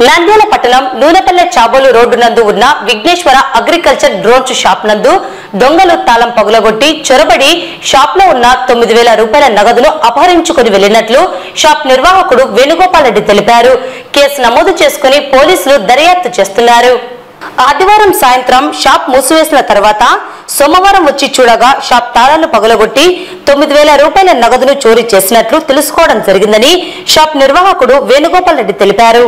నంద్యాల పట్టణం నూనెపల్లె చాబోలు రోడ్డు నందు ఉన్న విఘ్నేశ్వర అగ్రికల్చర్ డ్రోన్స్ షాప్ నందు దొంగలు తాళం పగులగొట్టి చొరబడి షాప్ లో ఉన్న 9,000 రూపాయల నగదును అపహరించుకుని వెళ్లినట్లు షాప్ నిర్వాహకుడు వేణుగోపాల్ రెడ్డి తెలిపారు. కేసు నమోదు చేసుకుని పోలీసులు దర్యాప్తు చేస్తున్నారు. ఆదివారం సాయంత్రం షాప్ మూసివేసిన తర్వాత సోమవారం వచ్చి చూడగా షాప్ తాళాలు పగులగొట్టి 9,000 రూపాయల నగదును చోరీ చేసినట్లు తెలుసుకోవడం జరిగిందని షాప్ నిర్వాహకుడు వేణుగోపాల్ రెడ్డి తెలిపారు.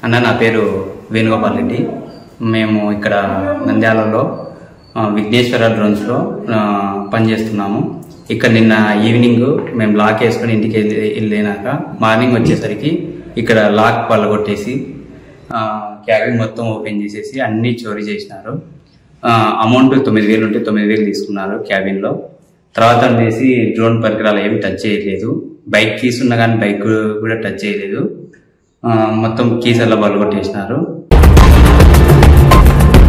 అన్న, నా పేరు వేణుగోపాల్ రెడ్డి. మేము ఇక్కడ నంద్యాలలో విఘ్నేశ్వర డ్రోన్స్లో పనిచేస్తున్నాము. ఇక్కడ నిన్న ఈవినింగ్ మేము లాక్ వేసుకొని ఇంటికి వెళ్ళినాక మార్నింగ్ వచ్చేసరికి ఇక్కడ లాక్ పళ్ళగొట్టేసి క్యాబిన్ మొత్తం ఓపెన్ చేసేసి అన్నీ చోరీ చేసినారు. అమౌంట్ 9,000 ఉంటే 9,000 తీసుకున్నారు క్యాబిన్లో. తర్వాత వచ్చేసి డ్రోన్ పరికరాలు ఏమి టచ్ చేయలేదు. బైక్ కీస్ ఉన్నా కానీ బైక్ కూడా టచ్ చేయలేదు. మొత్తం కీస్ అలా పళ్ళగొట్టేసినారు.